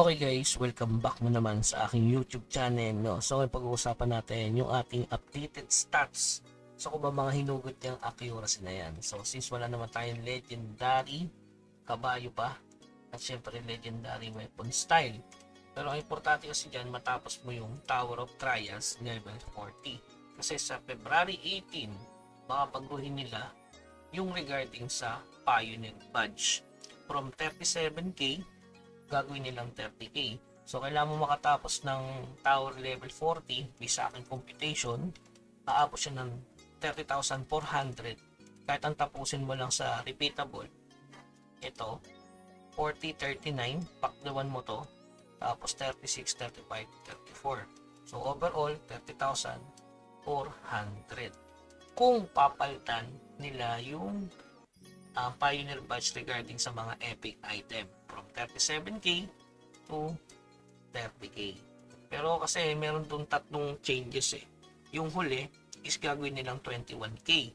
Okay guys, welcome back na naman sa aking YouTube channel, no? So ngayon pag-uusapan natin yung ating updated stats. So kung ba mga hinugot niyang accuracy na yan. So since wala naman tayong legendary kabayo pa, at syempre legendary weapon style. Pero ang importante kasi dyan, matapos mo yung Tower of Trials level 40. Kasi sa February 18, baka baguhin nila yung regarding sa Pioneer Badge. From 37k, gagawin nilang 30k. So, kailangan mo makatapos ng Tower level 40 based sa aking computation. Aabot siya ng 30,400. Kahit ang tapusin mo lang sa repeatable. Ito, 40-39. Pakdawan mo to. Tapos 36, 35, 34. So, overall, 30,400. Kung papalitan nila yung Pioneer Badge regarding sa mga epic item from 37k to 30k. Pero kasi meron dong tatlong changes eh. Yung huli is gagawin nilang 21k.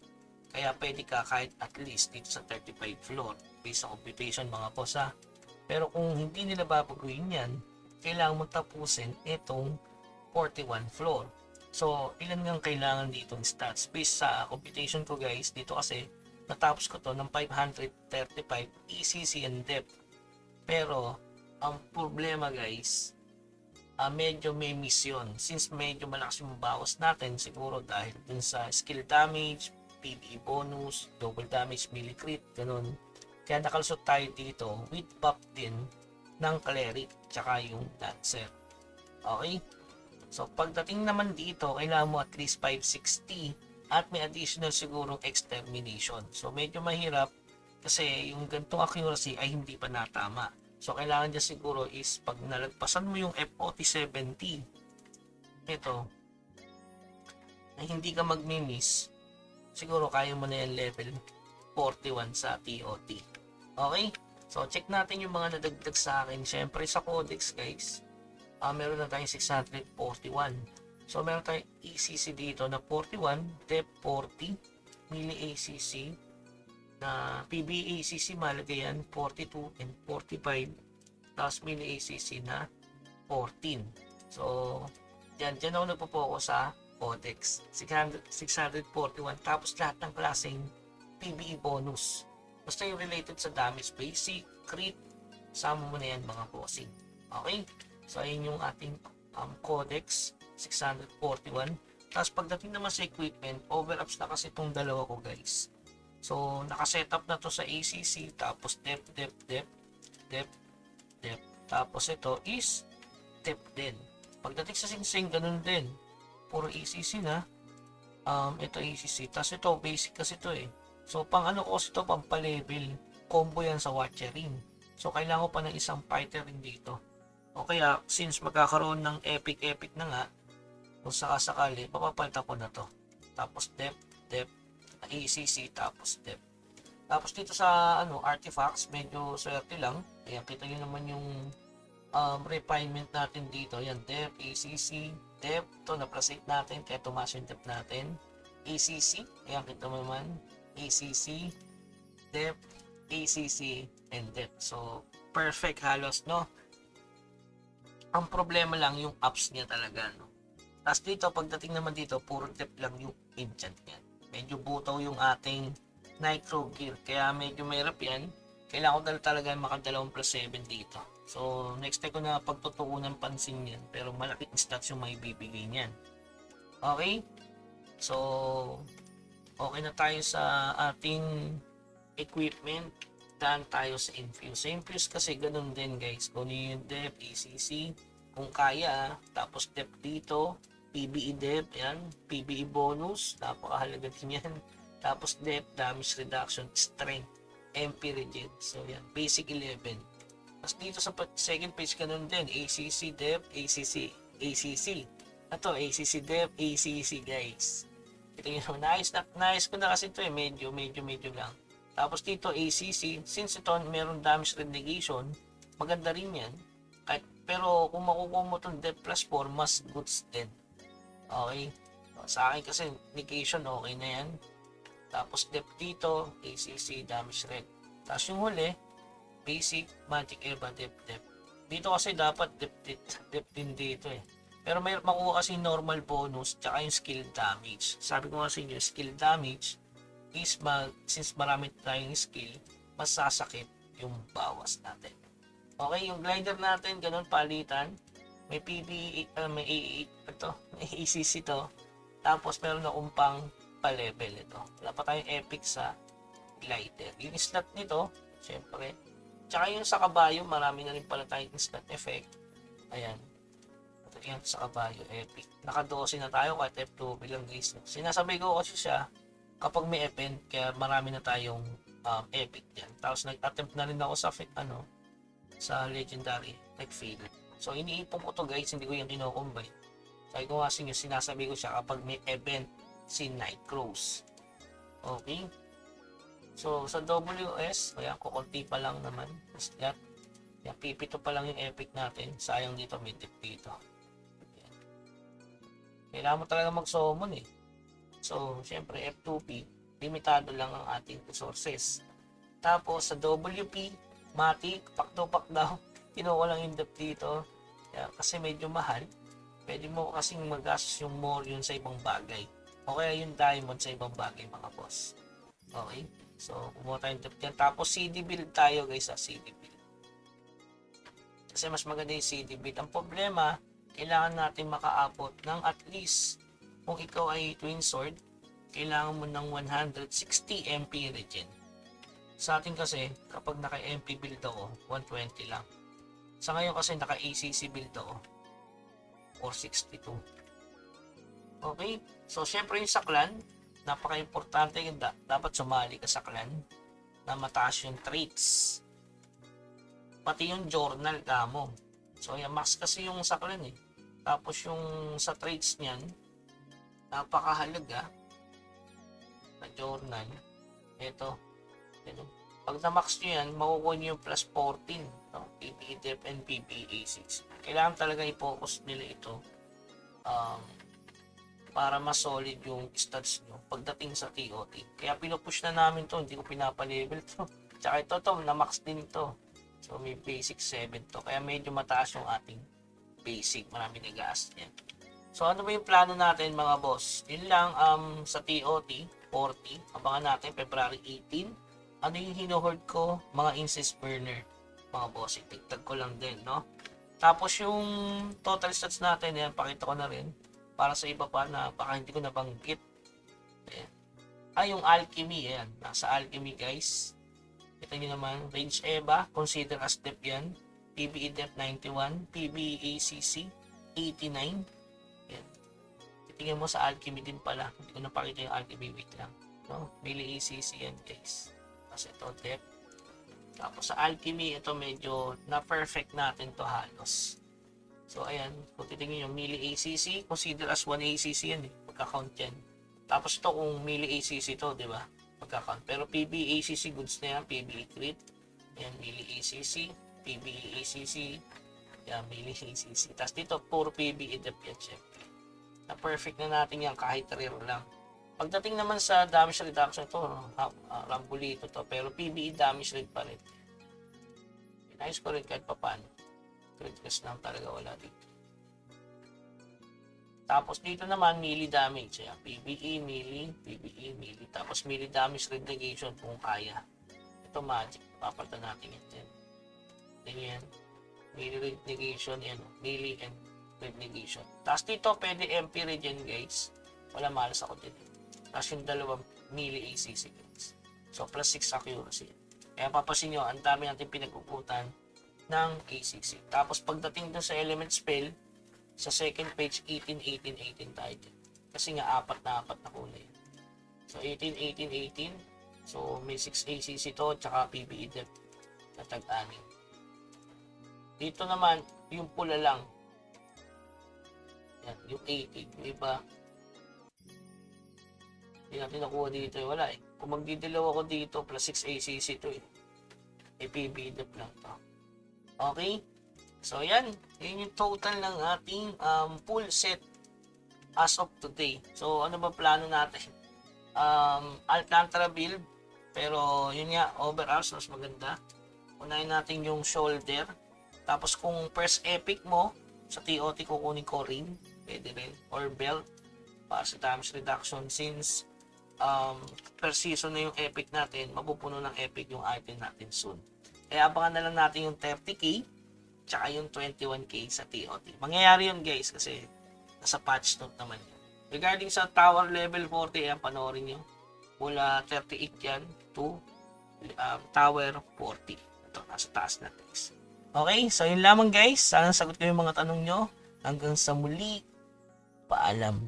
Kaya pwede ka kahit at least dito sa 35 floor based sa computation mga boss ha. Pero kung hindi nila babaguhin yan, kailangan mo tapusin itong 41 floor. So, ilan nga kailangan dito ng stats? Based sa computation ko guys, dito kasi natapos ko to ng 535 ECC and depth. Pero ang problema guys, medyo may mission. Since medyo malakas yung bawas natin, siguro dahil dun sa skill damage, PvE bonus, double damage, melee crit, ganun. Kaya nakalusot tayo dito with buff din ng cleric tsaka yung dancer. Okay? So pagdating naman dito, kailangan mo at least 560 at may additional sigurong extermination. So medyo mahirap kasi yung ganitong accuracy ay hindi pa natama. So kailangan niya siguro is pag nalagpasan mo yung F4070, ito, na hindi ka magmi-miss, siguro kaya mo na yung level 41 sa TOT. Okay? So check natin yung mga nadagdag sa akin. Siyempre sa codex guys, meron na tayong 641. So, meron tayong ECC dito na 41, depth 40, melee ACC, na PvE ACC malagay yan, 42 and 45, tapos melee ACC na 14. So, dyan ako nagpo-focus sa codex, 641, tapos lahat ng klaseng PvE bonus. Basta yung related sa damage, basic, crit, sama mo na yan mga bossing. Okay? So, ayun yung ating codex, 641. Tapos pagdating naman sa equipment, overlaps na kasi itong dalawa ko guys. So nakasetup na to sa ACC, tapos depth. Tapos ito is depth din. Pagdating sa singsing, ganun din. Puro ACC na. Ito ACC. Tapos ito basic kasi ito eh. So pang ano ko ito, pang pa-level. Combo yan sa Watcher ring. So kailangan ko pa ng isang fighter ring dito. O kaya since magkakaroon ng epic na nga, kung sakasakali, papapalitan ko na to. Tapos depth, ACC, tapos depth. Tapos dito sa artifacts, medyo swerte lang. Ayan, kita nyo naman yung refinement natin dito. Ayan, depth, ACC, depth. Ito, na-placate natin, kaya tumaas yung depth natin. ACC, ayan, kita mo naman. ACC, depth, ACC, and depth. So, perfect halos, no? Ang problema lang yung ups niya talaga, no? Tapos dito, pagdating naman dito, puro depth lang yung enchant yan. Medyo butaw yung ating nitro gear. Kaya medyo mahirap yan. Kailangan ko talaga makadalawang +7 dito. So, next time ko na pagtutuunan pansin yan. Pero malaking stats yung may bibigay niyan. Okay? So, okay na tayo sa ating equipment. Daan tayo sa infuse. Sa infuse kasi ganun din guys. Kung yung depth, ECC, kung kaya, tapos depth dito, PvE depth, yan, PvE bonus, napakahalaga din yan. Tapos depth, damage reduction, strength, MP regen. So yan, basic 11. Tapos dito sa second page ganun din, ACC depth, ACC. Ito, ACC depth, ACC guys. Ito yung nice ko na kasi ito eh, medyo lang. Tapos dito ACC, since ito meron damage negation, maganda rin yan. Pero kung makukuha mo itong depth plus 4, mas goods din. Okay? Sa akin kasi negation, okay na yan. Tapos depth dito, ACC, damage red. Tapos yung huli, basic, magic, eva, depth. Dito kasi dapat depth din dito eh. Pero may makuha kasi normal bonus tsaka yung skill damage. Sabi ko kasi yung skill damage is since marami tayong skill, mas sasakit yung bawas natin. Okay, yung glider natin, ganun palitan. May PB, may may ACC to. Tapos meron na pang pa-level ito. Wala pa tayong epic sa glider. Yung slot nito, syempre. Tsaka yung sa kabayo, marami na rin pala tayong slot effect. Ayan. Ito yan sa kabayo, epic. Naka-12 na tayo kahit F2 bilang guys. Sinasabi ko kasi siya, kapag may event, kaya marami na tayong epic dyan. Tapos nag-attempt na rin ako sa legendary, fail. So iniipon ko to guys, hindi ko yung kinocombine. Sabi ko kasi yung sinasabi ko siya kapag may event si Nightcrows. Okay. So sa WS, ayan, kukunti pa lang naman. Yan, pipito pa lang yung epic natin. Sayang dito, may tip dito. Ayan. Kailangan mo talaga mag-summon eh. So, syempre F2P, limitado lang ang ating resources. Tapos sa WP, Matic, Pakto-Pak daw, kinuha lang yung depth dito. Kaya, kasi medyo mahal. Pwede mo kasing magastos yung more yun sa ibang bagay. O kaya yung diamond sa ibang bagay mga boss. Okay? So, kumuha tayong depth yan. Tapos CD build tayo guys sa CD build. Kasi mas maganda yung CD build. Ang problema, kailangan natin makaabot ng at least, kung ikaw ay twin sword, kailangan mo ng 160 MP regen. Sa atin kasi, kapag naka-MP build ako, 120 lang. Sa ngayon kasi naka-ACC build ako, 462. Okay? So, syempre yung sa clan, napaka-importante yun. Dapat sumali ka sa clan na mataas yung traits. Pati yung journal kamo. So, yung max kasi yung sa clan eh. Tapos yung sa traits niyan, napakahalaga na journal. Ito. Pag na-max nyo yan, makukuha nyo yung plus 14. No? PBE Dep and PBE A6. Kailangan talaga i-focus nila ito para mas solid yung stats nyo pagdating sa TOT. Kaya pinupush na namin to, hindi ko pinapalevel to. Tsaka ito na-max din ito. So may basic 7 to. Kaya medyo mataas yung ating basic. Marami nag-aas yan. So ano ba yung plano natin mga boss? Yun lang sa TOT 40. Abangan natin February 18. Ano yung hinohold ko? Mga incense burner. Mga boss, itigtag ko lang din, no? Tapos yung total stats natin, yan, pakita ko na rin. Para sa iba pa na baka hindi ko nabanggit. Yung alchemy, yan. Nasa alchemy guys. Kita nyo naman, range EVA, consider as depth yan. PBE depth 91, PBE ACC 89. Yan. Titingnan mo sa alchemy din pala. Hindi ko napakita yung alchemy, wait lang. No? Melee ACC yan guys. Kasi ito depth. Tapos sa alchemy, ito medyo na-perfect natin to halos. So ayan, kung titingin yung melee ACC, consider as 1 ACC yan eh. Pagka-count yan. Tapos ito kung melee ACC to, di ba? Pagka-count. Pero PBE ACC goods na yan, PBE crit. Ayan, melee ACC, PBE ACC. Ayan, melee ACC. Tapos dito, puro PBE depth yan, syempre. Na-perfect na natin yan kahit rare lang. Pagdating naman sa damage reduction, ito, rambulito to. Pero PBE damage rate pa rin. Inayos ko rin kahit paano. Criticus lang talaga, wala dito. Tapos dito naman, melee damage. Ayan, PBE, melee, PBE, melee. Tapos melee damage red negation kung kaya. Ito magic. Papalitan natin yan. Ganyan. Melee red negation, yan. Melee and red negation. Tapos dito, pwede MP regen guys. Wala malas ako dito. Tapos yung dalawang melee ACC guys. So, plus 6 accuracy. Kaya papasin nyo, ang dami natin pinag-uputan ng ACC. Tapos pagdating dun sa element spell, sa second page, 18, 18, 18 tayo din. Kasi nga, apat na kulay. So, 18, 18, 18. So, may 6 ACC to, tsaka PBE depth na tag-anim. Dito naman, yung pula lang. Yan, yung 18. Yung iba, hindi natin nakuha dito. Wala eh. Kung magdidilaw ako dito, plus 6 ACC to eh. PBE depth lang to. Okay? So, yan. Yan yung total ng ating full set as of today. So, ano ba plano natin? Alcantara build. Pero, yun nga, overalls, mas maganda. Unahin natin yung shoulder. Tapos kung first epic mo, sa TOT kukunin ko ring, pwede rin, or belt, para sa damage reduction since per season na yung epic natin, mapupuno ng epic yung item natin soon. Kaya abangan na lang natin yung 30k tsaka yung 21k sa TOT. Mangyayari yun guys kasi nasa patch note naman yun. Regarding sa tower level 40, ayan, panoorin nyo. Mula 38 yan to tower 40. Ito, nasa taas na guys. Okay, so yun lamang guys. Sana sagot ko yung mga tanong nyo. Hanggang sa muli, paalam.